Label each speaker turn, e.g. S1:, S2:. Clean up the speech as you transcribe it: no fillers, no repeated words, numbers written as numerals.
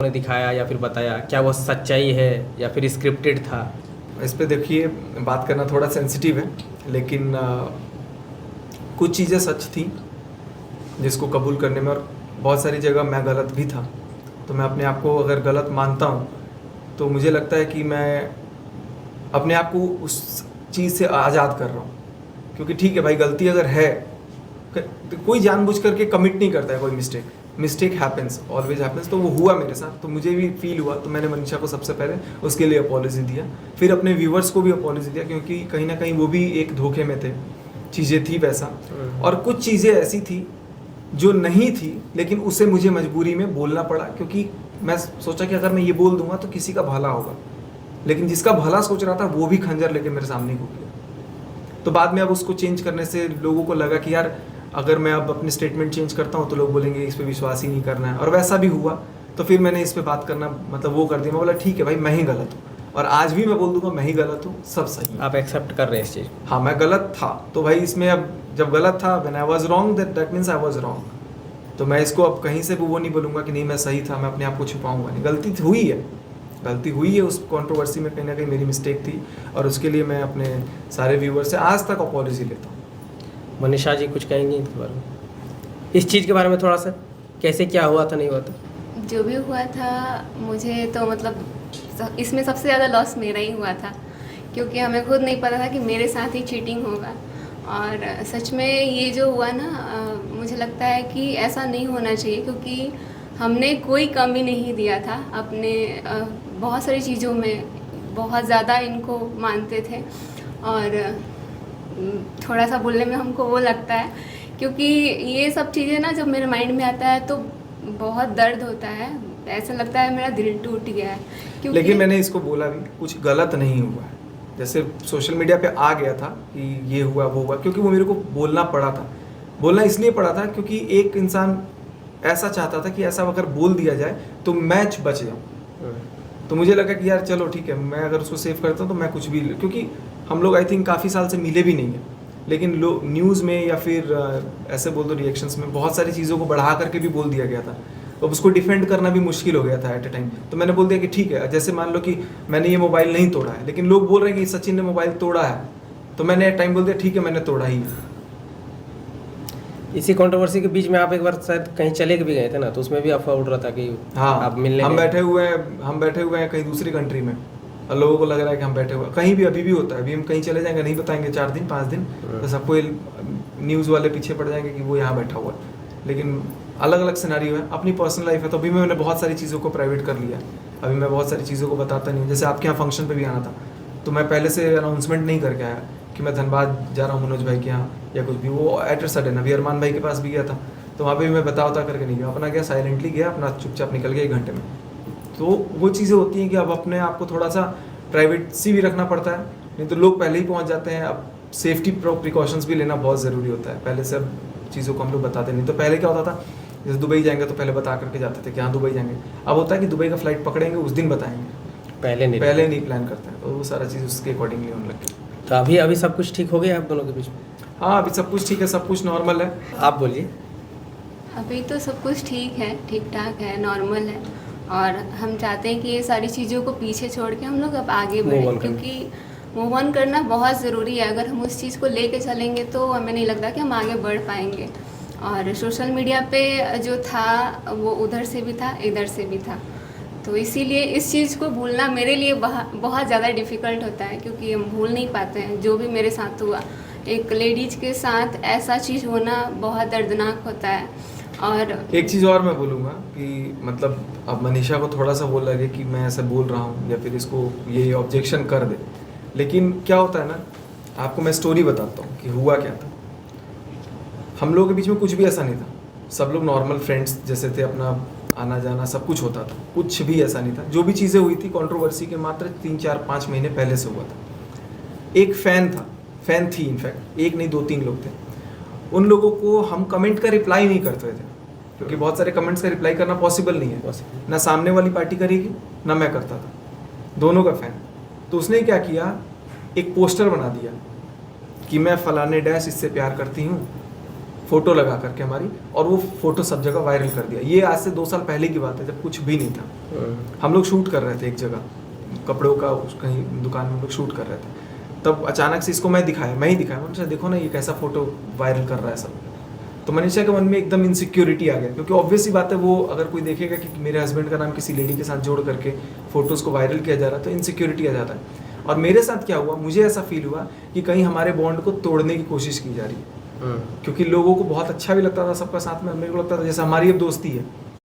S1: ने दिखाया या फिर बताया, क्या वो सच्चाई है या फिर स्क्रिप्टेड था?
S2: इस पे देखिए, बात करना थोड़ा सेंसिटिव है, लेकिन कुछ चीज़ें सच थी जिसको कबूल करने में, और बहुत सारी जगह मैं गलत भी था। तो मैं अपने आप को अगर गलत मानता हूँ तो मुझे लगता है कि मैं अपने आप को उस चीज़ से आज़ाद कर रहा हूँ। क्योंकि ठीक है भाई, गलती अगर है, कोई जानबूझ करके कमिट नहीं करता है कोई मिस्टेक हैपेंस, ऑलवेज हैपेंस। तो वो हुआ मेरे साथ, तो मुझे भी फील हुआ, तो मैंने मनीषा को सबसे पहले उसके लिए अपॉलॉजी दिया, फिर अपने व्यूवर्स को भी अपॉलॉजी दिया, क्योंकि कहीं ना कहीं वो भी एक धोखे में थे, चीज़ें थी वैसा, और कुछ चीज़ें ऐसी थी जो नहीं थी, लेकिन उसे मुझे मजबूरी में बोलना पड़ा, क्योंकि मैं सोचा कि अगर मैं ये बोल दूंगा तो किसी का भला होगा। लेकिन जिसका भला सोच रहा था वो भी खंजर लेके मेरे सामने घुस गया। तो बाद में अब उसको चेंज करने से लोगों को लगा कि यार अगर मैं अब अपनी स्टेटमेंट चेंज करता हूँ तो लोग बोलेंगे इस पर विश्वास ही नहीं करना है, और वैसा भी हुआ। तो फिर मैंने इस पर बात करना मतलब वो कर दिया। मैं बोला ठीक है भाई, मैं ही गलत हूँ, और आज भी मैं बोल दूंगा मैं ही गलत हूँ, सब सही है।
S1: आप एक्सेप्ट कर रहे हैं इस चीज़?
S2: हाँ, मैं गलत था, तो भाई इसमें अब जब गलत था, when I was wrong, that means I was wrong. तो मैं इसको अब कहीं से भी वो नहीं बोलूँगा कि नहीं मैं सही था, मैं अपने आप को छुपाऊंगा नहीं। गलती हुई है, उस कंट्रोवर्सी में कहीं ना कहीं मेरी मिस्टेक थी, और उसके लिए मैं अपने सारे व्यूअर से आज तक अपॉलॉजी लेता हूँ।
S1: मनीषा जी कुछ कहेंगी इसके बारे में, इस चीज़ के बारे में थोड़ा सा, कैसे क्या हुआ था, नहीं हुआ था?
S3: जो भी हुआ था, मुझे तो मतलब इसमें सबसे ज़्यादा लॉस मेरा ही हुआ था, क्योंकि हमें खुद नहीं पता था कि मेरे साथ ही चीटिंग होगा। और सच में ये जो हुआ ना, मुझे लगता है कि ऐसा नहीं होना चाहिए, क्योंकि हमने कोई कमी नहीं दिया था अपने बहुत सारी चीज़ों में, बहुत ज़्यादा इनको मानते थे। और थोड़ा सा बोलने में हमको वो लगता है, क्योंकि ये सब चीज़ें ना जब मेरे माइंड में आता है तो बहुत दर्द होता है, ऐसा लगता है मेरा दिल टूट गया है। क्योंकि
S2: लेकिन मैंने इसको बोला भी, कुछ गलत नहीं हुआ है। जैसे सोशल मीडिया पे आ गया था कि ये हुआ वो हुआ, क्योंकि वो मेरे को बोलना पड़ा था। बोलना इसलिए पड़ा था क्योंकि एक इंसान ऐसा चाहता था कि ऐसा अगर बोल दिया जाए तो मैच बच जाऊँ। तो मुझे लगा कि यार चलो ठीक है, मैं अगर उसको सेव करता हूँ तो मैं कुछ भी, क्योंकि हम लोग आई थिंक काफ़ी साल से मिले भी नहीं हैं, लेकिन लोग न्यूज़ में या फिर ऐसे बोल दो रिएक्शंस में बहुत सारी चीज़ों को बढ़ा करके भी बोल दिया गया था। तो उसको डिफेंड करना भी मुश्किल हो गया था एट ए टाइम। तो मैंने बोल दिया कि ठीक है, जैसे मान लो कि मैंने ये मोबाइल नहीं तोड़ा है, लेकिन लोग बोल रहे हैं कि सचिन ने मोबाइल तोड़ा है, तो मैंने एक टाइम बोल दिया ठीक है मैंने तोड़ा ही है।
S1: इसी कंट्रोवर्सी के बीच में आप एक बार शायद कहीं चले भी गए थे ना, तो उसमें भी अफवाह उड़ रहा था कि
S2: हाँ,
S1: आप मिलने
S2: हम
S1: गए।
S2: बैठे हुए हैं कहीं दूसरी कंट्री में, और लोगों को लग रहा है कि हम बैठे हुए हैं। कहीं भी अभी भी होता है, अभी हम कहीं चले जाएंगे, नहीं बताएंगे 4 दिन 5 दिन, तो सबको न्यूज़ वाले पीछे पड़ जाएंगे कि वो यहाँ बैठा हुआ है। लेकिन अलग अलग सिनेरियो है, अपनी पर्सनल लाइफ है। तो अभी मैंने बहुत सारी चीज़ों को प्राइवेट कर लिया, अभी मैं बहुत सारी चीज़ों को बताता नहीं हूँ। जैसे आपके यहाँ फंक्शन पे भी आना था, तो मैं पहले से अनाउंसमेंट नहीं करके आया कि मैं धनबाद जा रहा हूँ मनोज भाई के यहाँ या कुछ भी। वो एट सडन अभी अरमान भाई के पास भी गया था, तो वहाँ पे भी मैं बता करके नहीं गया, अपना गया साइलेंटली गया, अपना चुपचाप निकल गया 1 घंटे में। तो वो चीज़ें होती हैं कि अब अपने आप को थोड़ा सा प्राइवेसी भी रखना पड़ता है, नहीं तो लोग पहले ही पहुँच जाते हैं। अब सेफ्टी प्रिकॉशंस भी लेना बहुत ज़रूरी होता है, पहले से अब चीज़ों को हम लोग बताते नहीं। तो पहले क्या होता था, जैसे दुबई जाएंगे तो पहले बता करके जाते थे कि हाँ दुबई जाएंगे। अब होता है कि दुबई का फ्लाइट पकड़ेंगे उस दिन बताएंगे,
S1: पहले
S2: नहीं प्लान करते हैं। तो वो सारा चीज़ उसके अकॉर्डिंगली होने लग गया।
S1: तो अभी सब कुछ ठीक हो गया आप दोनों के बीच में?
S2: हाँ, अभी सब कुछ ठीक है, सब कुछ नॉर्मल है।
S1: आप बोलिए।
S3: अभी तो सब कुछ ठीक है, ठीक ठाक है, नॉर्मल है। और हम चाहते हैं कि ये सारी चीज़ों को पीछे छोड़ के हम लोग अब आगे बढ़ें, क्योंकि मूव ऑन करना बहुत ज़रूरी है। अगर हम उस चीज़ को लेके चलेंगे तो हमें नहीं लगता कि हम आगे बढ़ पाएंगे। और सोशल मीडिया पे जो था वो उधर से भी था, इधर से भी था, तो इसीलिए इस चीज़ को भूलना मेरे लिए बहुत ज़्यादा डिफ़िकल्ट होता है, क्योंकि हम भूल नहीं पाते हैं जो भी मेरे साथ हुआ। एक लेडीज के साथ ऐसा चीज़ होना बहुत दर्दनाक होता है। और
S2: एक चीज़ और मैं बोलूँगा कि मतलब अब मनीषा को थोड़ा सा वो लगे कि मैं ऐसा बोल रहा हूँ या फिर इसको ये ऑब्जेक्शन कर दे, लेकिन क्या होता है ना, आपको मैं स्टोरी बताता हूँ कि हुआ क्या था। हम लोगों के बीच में कुछ भी ऐसा नहीं था, सब लोग नॉर्मल फ्रेंड्स जैसे थे, अपना आना जाना सब कुछ होता था, कुछ भी ऐसा नहीं था। जो भी चीज़ें हुई थी कंट्रोवर्सी के मात्र 3-4-5 महीने पहले से हुआ था। एक फैन थी, इनफैक्ट एक नहीं 2-3 लोग थे। उन लोगों को हम कमेंट का रिप्लाई नहीं करते थे, क्योंकि बहुत सारे कमेंट्स का रिप्लाई करना पॉसिबल नहीं है, ना सामने वाली पार्टी करेगी ना मैं करता था, दोनों का फैन। तो उसने क्या किया, एक पोस्टर बना दिया कि मैं फलाने डैश इससे प्यार करती हूँ, फ़ोटो लगा करके हमारी, और वो फ़ोटो सब जगह वायरल कर दिया। ये आज से 2 साल पहले की बात है, जब कुछ भी नहीं था। हम लोग शूट कर रहे थे एक जगह, कपड़ों का कहीं दुकान में हम लोग शूट कर रहे थे, तब अचानक से इसको मैं ही दिखाया, मैंने कहा देखो ना ये कैसा फ़ोटो वायरल कर रहा है सब। तो मनीषा के मन में एकदम इनसिक्योरिटी आ गया, क्योंकि ऑब्वियस सी बात है, वो अगर कोई देखेगा कि मेरे हस्बैंड का नाम किसी लेडी के साथ जोड़ करके फ़ोटोज़ को वायरल किया जा रहा है, तो इनसिक्योरिटी आ जाता है। और मेरे साथ क्या हुआ, मुझे ऐसा फील हुआ कि कहीं हमारे बॉन्ड को तोड़ने की कोशिश की जा रही है, क्योंकि लोगों को बहुत अच्छा भी लगता था सबका साथ में। मेरे को लगता था जैसे हमारी अब दोस्ती है,